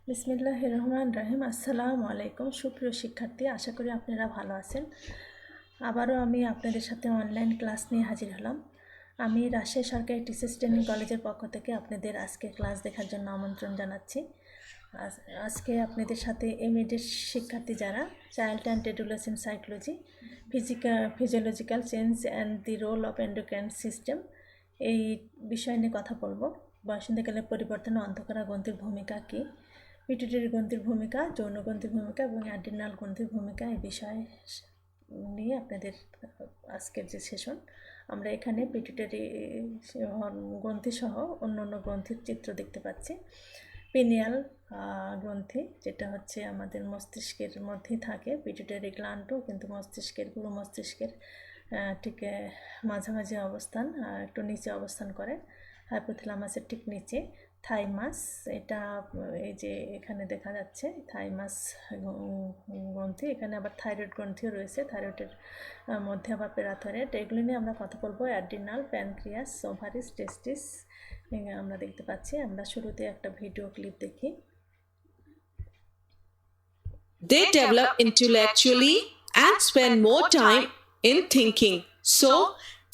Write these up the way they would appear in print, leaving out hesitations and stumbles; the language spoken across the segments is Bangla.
বিসমিল্লাহির রহমানির রহিম। আসসালামু আলাইকুম সুপ্রিয় শিক্ষার্থী, আশা করি আপনারা ভালো আছেন। আবারও আমি আপনাদের সাথে অনলাইন ক্লাস নিয়ে হাজির হলাম। আমি রাজশাহী সরকারি টিচার্স ট্রেনিং কলেজের পক্ষ থেকে আপনাদের আজকে ক্লাস দেখার জন্য আমন্ত্রণ জানাচ্ছি। আজকে আপনাদের সাথে এমএডের শিক্ষার্থী যারা child and adolescent psychology, physiological change and the role of endocrine system এই বিষয় নিয়ে কথা বলবো। বয়সন্ধিকালের পরিবর্তনে অন্ধকারা গ্রন্থির ভূমিকা কী, পিটুইটারি গ্রন্থির ভূমিকা, যৌন গ্রন্থির ভূমিকা এবং অ্যাড্রিনাল গ্রন্থির ভূমিকা এই বিষয় নিয়ে আপনাদের আজকের যে সেশন। আমরা এখানে পিটুইটারি গ্রন্থি সহ অন্য গ্রন্থির চিত্র দেখতে পাচ্ছি। পিনিয়াল গ্রন্থি, যেটা হচ্ছে আমাদের মস্তিষ্কের মধ্যেই থাকে। পিটুইটারি গ্ল্যান্ডও কিন্তু মস্তিষ্কের পুরো মস্তিষ্কের ঠিক মাঝামাঝি অবস্থান, একটু নিচে অবস্থান করে, হাইপোথ্যালামাসের ঠিক নিচে। থাইমাস, এটা এই যে এখানে দেখা যাচ্ছে থাইমাস গ্রন্থি। এখানে আবার থাইরয়েড গ্রন্থিও রয়েছে, থাইরয়েডের মধ্যে আবার প্যারাথয়েড। এগুলো নিয়ে আমরা কথা বলবো। অ্যাড্রিনাল, প্যানক্রিয়াস, ওভারিস, টেস্টিস আমরা দেখতে পাচ্ছি। আমরা শুরুতে একটা ভিডিও ক্লিপ দেখি। They develop intellectually and spend more time in thinking. So,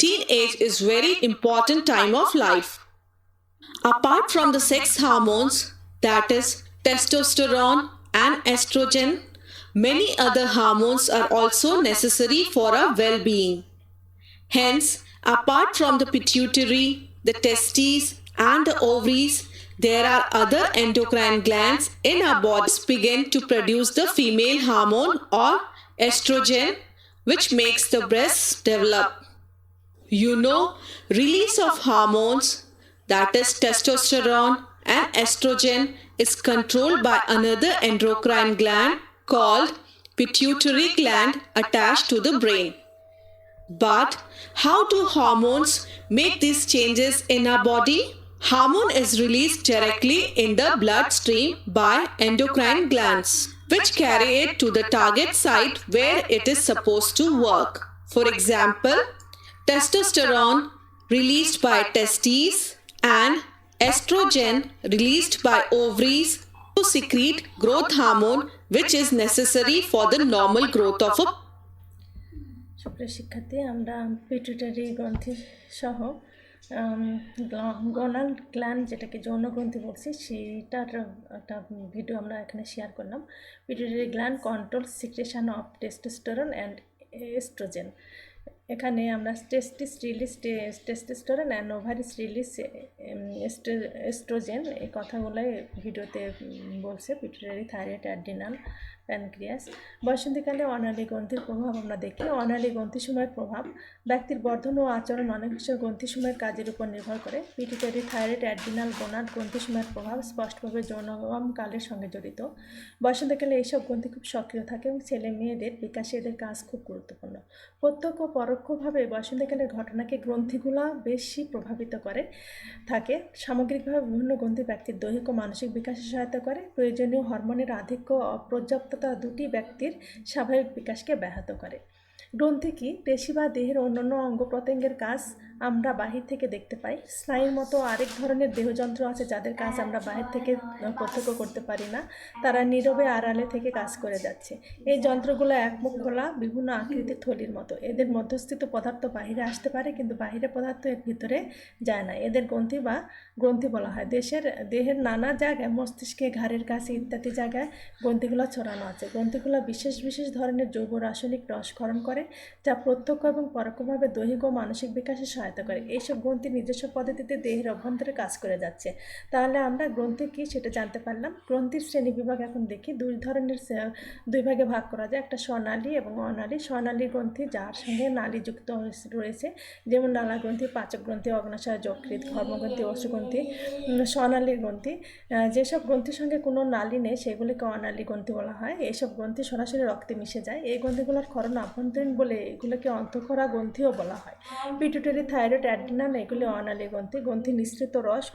teenage is very important time of life. Apart from the sex hormones, that is testosterone and estrogen, many other hormones are also necessary for our well-being. Hence, apart from the pituitary, the testes and the ovaries, there are other endocrine glands in our bodies begin to produce the female hormone or estrogen, which makes the breasts develop. Release of hormones, that is testosterone and estrogen, is controlled by another endocrine gland called pituitary gland attached to the brain. But how do hormones make these changes in our body? Hormone is released directly in the bloodstream by endocrine glands, which carry it to the target site where it is supposed to work. For example, testosterone released by testes and estrogen released by ovaries to secrete growth hormone, which is necessary for the normal growth of a সুপ্রিয় শিক্ষার্থী, আমরা পিটুইটারি গ্রন্থি সহ গনাল গ্ল্যান্ড, যেটাকে যৌন গ্রন্থি বলছি, সেইটার একটা ভিডিও আমরা এখানে শেয়ার করলাম। Pituitary gland control secretion of testosterone and oestrogen. এখানে আমরা testes release testosterone and ovaries release oestrogen, এই কথাগুলোই ভিডিওতে বলছে। Pituitary, thyroid, adrenal, pancreas. বয়সন্ধিকালে অনালী গ্রন্থির প্রভাব আমরা দেখি। অনালী গ্রন্থিসমূহের প্রভাব ব্যক্তির বর্ধন ও আচরণ অনেক বিষয় গ্রন্থিসমূহের কাজের উপর নির্ভর করে। পিটুইটারি, থাইরয়েড, অ্যাড্রিনাল, গোনাড গ্রন্থিসমূহের প্রভাব স্পষ্টভাবে যৌনকালের সঙ্গে জড়িত। বয়সন্ধিকালে এইসব গ্রন্থি খুব সক্রিয় থাকে এবং ছেলে মেয়েদের বিকাশে এদের কাজ খুব গুরুত্বপূর্ণ। প্রত্যক্ষ ও পরোক্ষভাবে বয়সন্ধিকালের ঘটনাকে গ্রন্থিগুলো বেশি প্রভাবিত করে থাকে। সামগ্রিকভাবে বিভিন্ন গ্রন্থি ব্যক্তির দৈহিক ও মানসিক বিকাশে সহায়তা করে। প্রয়োজনীয় হরমোনের আধিক্য ও অপর্যাপ্ততা দুটি ব্যক্তির স্বাভাবিক বিকাশকে ব্যাহত করে। গ্রন্থি কি? পেশি বা দেহের অন্যান্য অঙ্গ প্রত্যঙ্গের কাজ আমরা বাহির থেকে দেখতে পাই। স্নায়ুর মতো আরেক ধরনের দেহযন্ত্র আছে যাদের কাজ আমরা বাহির থেকে প্রত্যক্ষ করতে পারি না, তারা নীরবে আড়ালে থেকে কাজ করে যাচ্ছে। এই যন্ত্রগুলো একমুখ খোলা, বিভিন্ন আকৃতির থলির মতো। এদের মধ্যস্থিত পদার্থ বাহিরে আসতে পারে, কিন্তু বাহিরের পদার্থ এর ভিতরে যায় না। এদের গ্রন্থি বলা হয়। দেহের নানা জায়গায়, মস্তিষ্কে, ঘাড়ের কাছে ইত্যাদি জায়গায় গ্রন্থিগুলো ছড়ানো আছে। গ্রন্থিগুলো বিশেষ বিশেষ ধরনের জৈব রাসায়নিক রসক্ষরণ করে, যা প্রত্যক্ষ এবং পরোক্ষভাবে দৈহিক ও মানসিক বিকাশে সহায়তা করে। এইসব গ্রন্থি নিজস্ব পদ্ধতিতে দেহের অভ্যন্তরে কাজ করে যাচ্ছে। তাহলে আমরা গ্রন্থি কী সেটা জানতে পারলাম। গ্রন্থির শ্রেণী বিভাগ এখন দেখি। দুই ভাগে ভাগ করা যায়, একটা স্বনালী এবং অনালী। স্বনালী গ্রন্থি যার সঙ্গে নালী যুক্ত রয়েছে, যেমন নালা গ্রন্থি, পাচক গ্রন্থি, অগ্নাশয়, যকৃৎ, ধর্মগ্রন্থি, অশ্বগ্রন্থি। স্বনালী গ্রন্থি, যেসব গ্রন্থির সঙ্গে কোনো নালী নেই সেগুলিকে অনালী গ্রন্থি বলা হয়। এইসব গ্রন্থি সরাসরি রক্তে মিশে যায়। এই গ্রন্থিগুলোর ক্ষরণ আভ্যন্তরীণ বলে এগুলোকে অন্তঃক্ষরা গ্রন্থিও বলা হয়। পিটুইটারি, থাইরয়েড, অ্যাড্রিনাল এগুলি অনালী গ্রন্থি। গ্রন্থি নিঃসৃত রস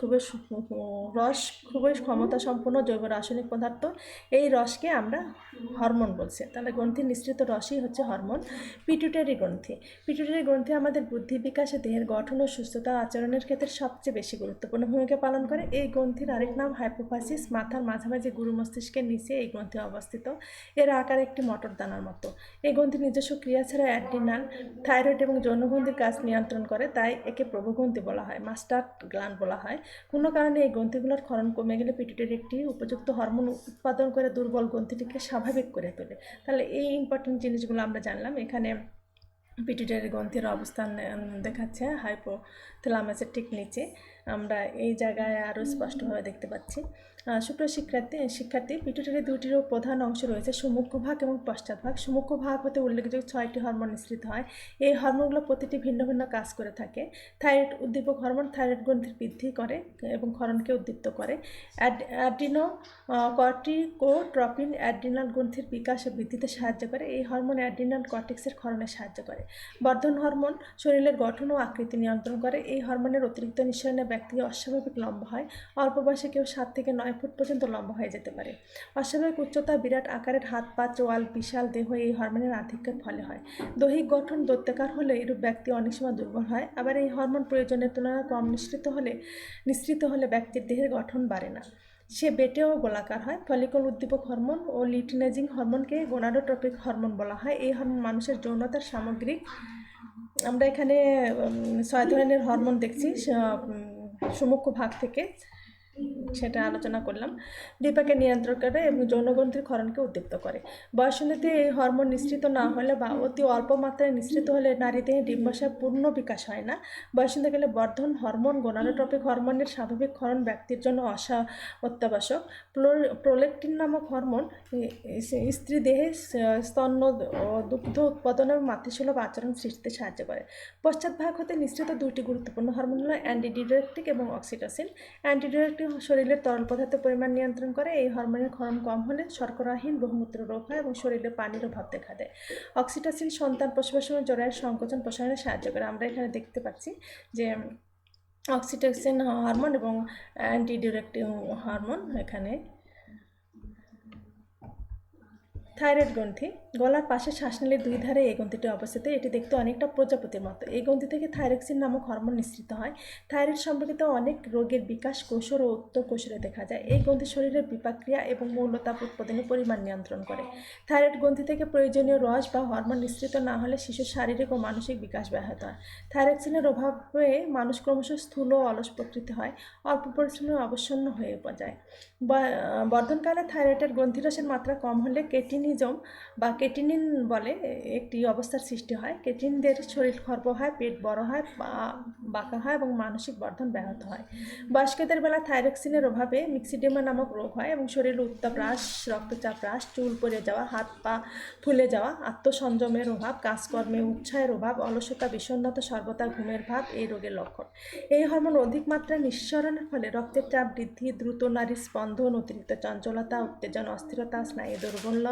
খুবই ক্ষমতা সম্পন্ন জৈব রাসায়নিক পদার্থ। এই রসকে আমরা হরমোন বলছি। তাহলে গ্রন্থির নিঃসৃত রসই হচ্ছে হরমোন। পিটুইটারি গ্রন্থি আমাদের বুদ্ধি বিকাশে, দেহের গঠন ও সুস্থতা আচরণের ক্ষেত্রে সবচেয়ে বেশি গুরুত্বপূর্ণ ভূমিকা পালন করে। এই গ্রন্থির আরেক নাম হাইপোফিসিস। মাথার মাঝামাঝি গুরু মস্তিষ্কের নিচে এই গ্রন্থি অবস্থিত। এর আকার একটি মটর দানার মতো। এই গ্রন্থির নিজস্ব ক্রিয়া ছাড়া অ্যাড্রিনাল, থাইরয়েড এবং যৌনগ্রন্থির কাজ নিয়ন্ত্রণ করে, তাই একে প্রভুগ্রন্থি বলা হয়, মাস্টার গ্ল্যান্ড বলা হয়। কোনো কারণে এই গ্রন্থিগুলোর ক্ষরণ কমে গেলে পিটুইটারি একটি উপযুক্ত হরমোন উৎপাদন করে দুর্বল গ্রন্থিটিকে স্বাভাবিক করে তোলে। তাহলে এই ইম্পর্টেন্ট জিনিসগুলো আমরা জানলাম। এখানে পিটুইটারি গ্রন্থির অবস্থান দেখাচ্ছে হাইপোথ্যালামাসের ঠিক নিচে। আমরা এই জায়গায় আরও স্পষ্টভাবে দেখতে পাচ্ছি। সুপ্রিয় শিক্ষার্থী, পিটুইটারি দুটিরও প্রধান অংশ রয়েছে, সুমুখ্য ভাগ এবং পশ্চাৎভাগ। সুমুখ্য ভাগ হতে উল্লেখযোগ্য 6টি হরমোন নিঃসৃত হয়। এই হরমোনগুলো প্রতিটি ভিন্ন ভিন্ন কাজ করে থাকে। থাইরয়েড উদ্দীপক হরমোন থাইরয়েড গ্রন্থির বৃদ্ধি করে এবং ক্ষরণকে উদ্দীপ্ত করে। কর্টিকোট্রপিন অ্যাড্রিনাল গ্রন্থির বিকাশ ও বৃদ্ধিতে সাহায্য করে। এই হরমোন অ্যাড্রিনাল কর্টেক্সের ক্ষরণে সাহায্য করে। বর্ধন হরমোন শরীরের গঠন ও আকৃতি নিয়ন্ত্রণ করে। এই হরমোনের অতিরিক্ত নিঃসরণে ব্যক্তি অস্বাভাবিক লম্বা হয়। অল্প বয়সে কেউ 7 থেকে 9 ফুট পর্যন্ত লম্বা হয়ে যেতে পারে। অস্বাভাবিক উচ্চতা, বিরাট আকারের হাত পা, চোয়াল, বিশাল দেহ এই হরমোনের আধিক্যের ফলে হয়। দৈহিক গঠন দৈত্যাকার হলে এরূপ ব্যক্তি অনেক সময় দুর্বল হয়। আবার এই হরমোন প্রয়োজনের তুলনায় কম নিঃসৃত হলে ব্যক্তির দেহের গঠন বাড়ে না, সে বেটে ও গোলাকার হয়। ফলিকল উদ্দীপক হরমোন ও লিউটিনেজিং হরমোনকে গোনাডোট্রপিক হরমোন বলা হয়। এই হরমোন মানুষের যৌনতার সামগ্রিক। আমরা এখানে 6 ধরনের হরমোন দেখছি সুমুখ্য ভাগ থেকে, সেটা আলোচনা করলাম। বিপাকে নিয়ন্ত্রণ করে এবং যৌনগ্রন্থির ক্ষরণকে উদ্দীপ্ত করে। বয়সন্ধিতে এই হরমোন নিঃসৃত না হলে বা অতি অল্প মাত্রায় নিঃসৃত হলে নারী দেহে ডিম্বাশয়ের পূর্ণ বিকাশ হয় না। বয়সন্ধিকালে বর্ধন হরমোন, গোনাডোট্রপিক হরমোনের স্বাভাবিক ক্ষরণ ব্যক্তির জন্য অত্যাবশ্যক। প্রোলেকটিন নামক হরমোন স্ত্রী দেহে স্তন ও দুগ্ধ উৎপাদন এবং মাতৃসুলভ আচরণ সৃষ্টিতে সাহায্য করে। পশ্চাৎভাগ হতে নিঃসৃত 2টি গুরুত্বপূর্ণ হরমোন হলো অ্যান্টিডিউরেটিক এবং অক্সিটোসিন। অ্যান্টিডিউরেটিক শরীরের তরল পদার্থের পরিমাণ নিয়ন্ত্রণ করে। এই হরমোনের ক্ষরণ কম হলে শর্করাহীন বহুমূত্র রোগ হয় এবং শরীরে পানির অভাব দেখা দেয়। অক্সিটোসিন সন্তান প্রসবের সময় জরায়ুর সংকোচন প্রসারণে সাহায্য করে। আমরা এখানে দেখতে পাচ্ছি যে অক্সিটোসিন হরমোন এবং অ্যান্টিডিউরেটিক হরমোন এখানে। থাইরয়েড গ্রন্থি গলার পাশে শ্বাসনালীর 2 ধারে এই গ্রন্থিটি অবস্থিত। এটি দেখতে অনেকটা প্রজাপতির মতো। এই গ্রন্থি থেকে থাইরক্সিন নামক হরমোন নিঃসৃত হয়। থাইরয়েড সম্পর্কিত অনেক রোগের বিকাশ কৈশোর ও উত্তর কৈশোরে দেখা যায়। এই গ্রন্থি শরীরের বিপাক্রিয়া এবং মৌলতাপ উৎপাদনের পরিমাণ নিয়ন্ত্রণ করে। থাইরয়েড গ্রন্থি থেকে প্রয়োজনীয় রস বা হরমোন নিঃসৃত না হলে শিশুর শারীরিক ও মানসিক বিকাশ ব্যাহত হয়। থাইরক্সিনের অভাবে মানুষ ক্রমশ স্থূল ও অলস প্রকৃতি হয়, অল্প পরিশ্রমে অবসন্ন হয়ে যায়। বর্ধনকালে থাইরয়েডের গ্রন্থিরসের মাত্রা কম হলে কেটিনিজম বা কেটিনিন বলে একটি অবস্থার সৃষ্টি হয়। কেটিনদের শরীর খর্ব হয়, পেট বড় হয়, বাঁকা হয় এবং মানসিক বর্ধন ব্যাহত হয়। বয়স্কদের বেলা থাইরক্সিনের অভাবে মিক্সিডেমা নামক রোগ হয় এবং শরীরে উত্তাপ হ্রাস, রক্তচাপ হ্রাস, চুল পড়ে যাওয়া, হাত পা ফুলে যাওয়া, আত্মসংযমের অভাব, কাজকর্মে উৎসাহের অভাব, অলসতা, বিষণ্ণতা, সর্বদা ঘুমের ভাব এই রোগের লক্ষণ। এই হরমোন অধিক মাত্রায় নিঃসরণের ফলে রক্তের চাপ বৃদ্ধি, দ্রুত নারীর স্পন্দন, অতিরিক্ত চঞ্চলতা, উত্তেজনা, অস্থিরতা, স্নায়ু দুর্বল,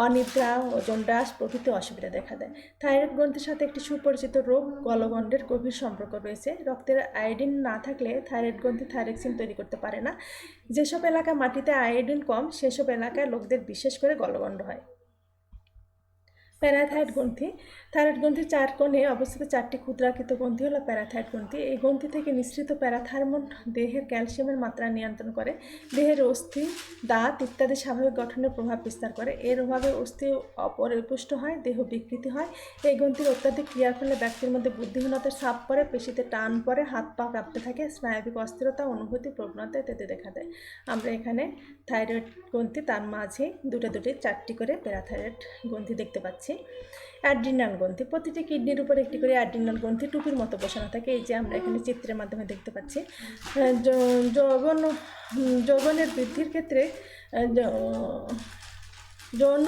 অনিদ্রা, ওজন হ্রাস প্রভৃতি অসুবিধা দেখা দেয়। থাইরয়েড গ্রন্থির সাথে একটি সুপরিচিত রোগ গলগণ্ডের গভীর সম্পর্ক রয়েছে। রক্তের আয়োডিন না থাকলে থাইরয়েড গ্রন্থি থাইরক্সিন তৈরি করতে পারে না। যেসব এলাকায় মাটিতে আয়োডিন কম সেসব এলাকায় লোকদের বিশেষ করে গলগণ্ড হয়। প্যারাথাইরয়েড গ্রন্থি থাইরয়েড গ্রন্থির 4 কোণে অবস্থিত 4টি ক্ষুদ্রাকৃত গ্রন্থি হলো প্যারাথাইরয়েড গ্রন্থি। এই গ্রন্থি থেকে নিঃসৃত প্যারাথারমোন দেহের ক্যালসিয়ামের মাত্রা নিয়ন্ত্রণ করে, দেহের অস্থি, দাঁত ইত্যাদি স্বাভাবিক গঠনের প্রভাব বিস্তার করে। এর অভাবে অস্থি অপরিপুষ্ট হয়, দেহ বিকৃতি হয়। এই গ্রন্থির অত্যাধিক ক্রিয়ার ফলে ব্যক্তির মধ্যে বুদ্ধিহীনতার ছাপ পড়ে, পেশিতে টান পড়ে, হাত পা কাঁপতে থাকে, স্নায়বিক অস্থিরতা, অনুভূতি, প্রবণতা ইত্যাদি দেখা দেয়। আমরা এখানে থাইরয়েড গ্রন্থি, তার মাঝে দুটো 4টি করে প্যারাথাইরয়েড গ্রন্থি দেখতে পাচ্ছি। অ্যাড্রিনাল গ্রন্থি প্রতিটি কিডনির উপর একটি করে অ্যাড্রিনাল গ্রন্থি টুপির মতো বসানো থাকে। এই যে আমরা এখানে চিত্রের মাধ্যমে দেখতে পাচ্ছি। যৌবনের বৃদ্ধির ক্ষেত্রে যৌন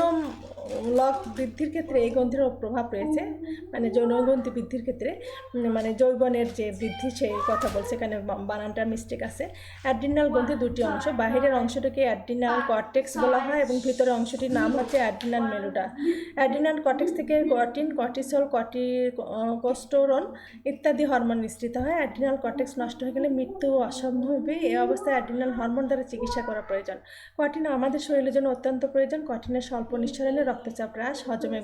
লক বৃদ্ধির ক্ষেত্রে এই গ্রন্থির প্রভাব রয়েছে, মানে যৌনগ্রন্থি বৃদ্ধির ক্ষেত্রে মানে যৌবনের যে বৃদ্ধি সেই কথা বলছে, এখানে বানানটা মিস্টেক আছে। অ্যাড্রিনাল গ্রন্থি দুটি অংশ, বাহিরের অংশটিকে অ্যাড্রিনাল কর্টেক্স বলা হয় এবং ভিতরের অংশটির নাম হচ্ছে অ্যাড্রিনাল মেরুডা। অ্যাড্রিনাল কর্টেক্স থেকে কর্টিন, কর্টিসল, কর্টিকোস্টেরন ইত্যাদি হরমোন নিঃসৃত হয়। অ্যাড্রিনাল কর্টেক্স নষ্ট হয়ে গেলে মৃত্যু অসম্ভবই। এই অবস্থায় অ্যাড্রিনাল হরমোন দ্বারা চিকিৎসা করা প্রয়োজন। কর্টিন আমাদের শরীরের জন্য অত্যন্ত প্রয়োজন। কর্টিনের স্বল্প নিঃসরণে রক্তচাপ হ্রাস, হজমে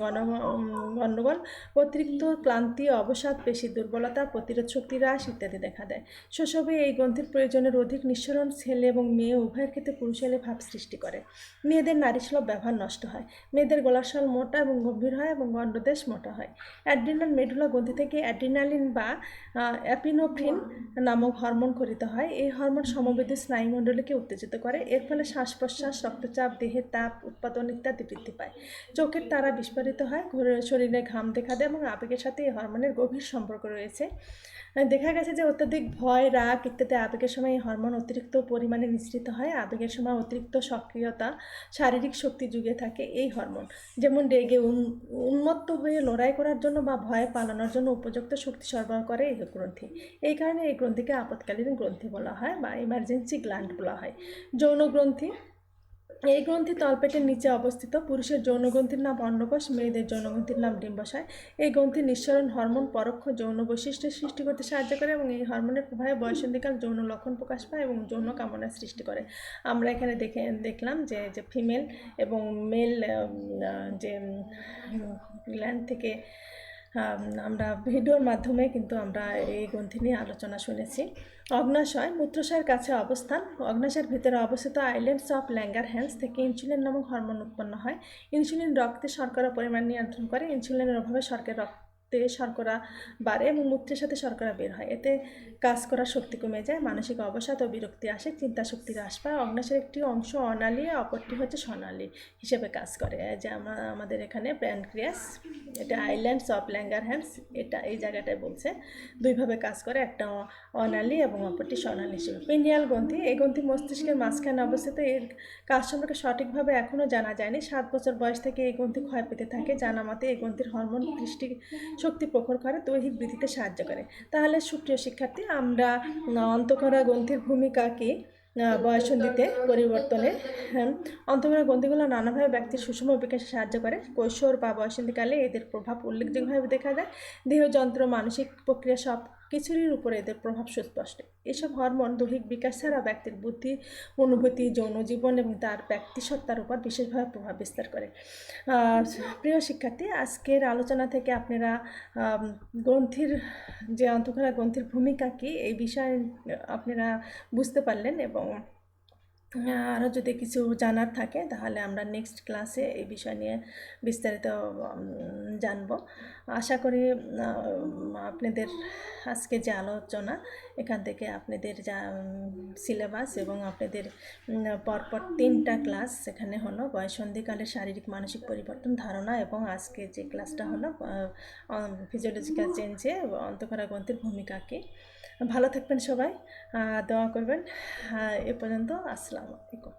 গণ্ডগোল, অতিরিক্ত ক্লান্তি, অবসাদ, পেশি দুর্বলতা, প্রতিরোধ শক্তি হ্রাস ইত্যাদি দেখা দেয়। শৈশবে এই গ্রন্থির প্রয়োজনের অধিক নিঃসরণ ছেলে এবং মেয়ে উভয়ের ক্ষেত্রে পুরুষের ভাব সৃষ্টি করে। মেয়েদের নারীসুলভ ব্যবহার নষ্ট হয়, মেয়েদের গলাশাল মোটা এবং গম্ভীর হয় এবং গণ্ডদেশ মোটা হয়। অ্যাড্রিনাল মেডুলা গ্রন্থি থেকে অ্যাড্রিনালিন বা অ্যাপিনোফ্রিন নামক হরমোন খরিত হয়। এই হরমোন সমবেদী স্নায়ুমণ্ডলীকে উত্তেজিত করে। এর ফলে শ্বাস প্রশ্বাস, রক্তচাপ, দেহের তাপ উৎপাদন ইত্যাদি বৃদ্ধি পায়। চোখের তারা বিস্ফোরিত হয়, শরীরে ঘাম দেখা দেয় এবং আবেগের সাথে এই হরমোনের গভীর সম্পর্ক রয়েছে। দেখা গেছে যে অত্যধিক ভয়, রাগ ইত্যাদি আবেগের সময় এই হরমোন অতিরিক্ত পরিমাণে নিঃসৃত হয়। আবেগের সময় অতিরিক্ত সক্রিয়তা, শারীরিক শক্তি জুগিয়ে থাকে এই হরমোন, যেমন রেগে উন্মত্ত হয়ে লড়াই করার জন্য বা ভয় পালানোর জন্য উপযুক্ত শক্তি সরবরাহ করে এই গ্রন্থি। এই কারণে এই গ্রন্থিকে আপৎকালীন গ্রন্থি বলা হয় বা ইমার্জেন্সি গ্ল্যান্ড বলা হয়। যৌন গ্রন্থি, এই গ্রন্থি তলপেটের নিচে অবস্থিত। পুরুষের যৌনগ্রন্থির নাম অন্ডকোষ, মেয়েদের যৌনগ্রন্থির নাম ডিম্বাশয়। এই গ্রন্থির নিঃসরণ হরমোন পরোক্ষ যৌন বৈশিষ্ট্যের সৃষ্টি করতে সাহায্য করে এবং এই হরমোনের প্রভাবে বয়সন্ধিকাল যৌন লক্ষণ প্রকাশ পায় এবং যৌন কামনার সৃষ্টি করে। আমরা এখানে দেখলাম যে ফিমেল এবং মেল যে গ্ল্যান্ড থেকে আমরা ভিডিওর মাধ্যমে কিন্তু আমরা এই গ্রন্থি নিয়ে আলোচনা শুনেছি। অগ্নাশয়, মূত্রাশয়ের কাছে অবস্থান। অগ্নাশয়ের ভিতরে অবস্থিত আইল্যান্ডস অফ ল্যাঙ্গারহ্যান্স থেকে ইনসুলিন নামক হরমোন উৎপন্ন হয়। ইনসুলিন রক্তে শর্করা পরিমাণ নিয়ন্ত্রণ করে। ইনসুলিনের অভাবে রক্তে শর্করা বাড়ে এবং মূত্রের সাথে শর্করা বের হয়। এতে কাজ করার শক্তি কমে যায়, মানসিক অবসাদ ও বিরক্তি আসে, চিন্তা শক্তি হ্রাস পায়। অগ্নাশয়ের একটি অংশ অনালী, অপরটি হচ্ছে স্বনালী হিসেবে কাজ করে। যে আমাদের এখানে প্যানক্রিয়াস, এটা আইল্যান্ডস অফ ল্যাঙ্গারহ্যান্স, এটা এই জায়গাটায় বলছে দুইভাবে কাজ করে, একটা অনালী এবং অপরটি স্বনালী হিসেবে। পিনিয়াল গ্রন্থি, এই গ্রন্থি মস্তিষ্কের মাঝখানে অবস্থিত। এর কাজ সম্পর্কে সঠিকভাবে এখনও জানা যায়নি। 7 বছর বয়স থেকে এই গ্রন্থি ক্ষয় পেতে থাকে। জানা মতে এই গ্রন্থির হরমোন দৃষ্টি শক্তি প্রখর করে, দৈহিক বৃদ্ধিতে সাহায্য করে। তাহলে সুপ্রিয় শিক্ষার্থী, আমরা অন্তঃক্ষরা গ্রন্থির ভূমিকা কি বয়সন্ধিতে পরিবর্তনে, অন্তঃক্ষরা গ্রন্থিগুলো নানাভাবে ব্যক্তির সুষম বিকাশে সাহায্য করে। কৈশোর বা বয়সন্ধিকালে এদের প্রভাব উল্লেখযোগ্যভাবে দেখা যায়। দেহযন্ত্র, মানসিক প্রক্রিয়া সব কিছুরই উপরে এদের প্রভাব সুস্পষ্ট। এসব হরমোন দৈহিক বিকাশ ছাড়া ব্যক্তির বুদ্ধি, অনুভূতি, যৌন জীবন এবং তার ব্যক্তিসত্তার উপর বিশেষভাবে প্রভাব বিস্তার করে। প্রিয় শিক্ষার্থী, আজকের আলোচনা থেকে আপনারা গ্রন্থির যে অন্তঃক্ষরা গ্রন্থির ভূমিকা কী এই বিষয়ে আপনারা বুঝতে পারলেন এবং আরও যদি কিছু জানার থাকে তাহলে আমরা নেক্সট ক্লাসে এই বিষয় নিয়ে বিস্তারিত জানব। আশা করি আপনাদের আজকে যে আলোচনা, এখান থেকে আপনাদের যা সিলেবাস এবং আপনাদের পরপর 3টা ক্লাস এখানে হলো, বয়সন্ধিকালের শারীরিক মানসিক পরিবর্তন, ধারণা, এবং আজকে যে ক্লাসটা হলো ফিজিওলজিক্যাল চেঞ্জে অন্তঃক্ষরা গ্রন্থির ভূমিকা কী। ভালো থাকবেন সবাই, দোয়া করবেন। এ পর্যন্ত, আসসালামু আলাইকুম।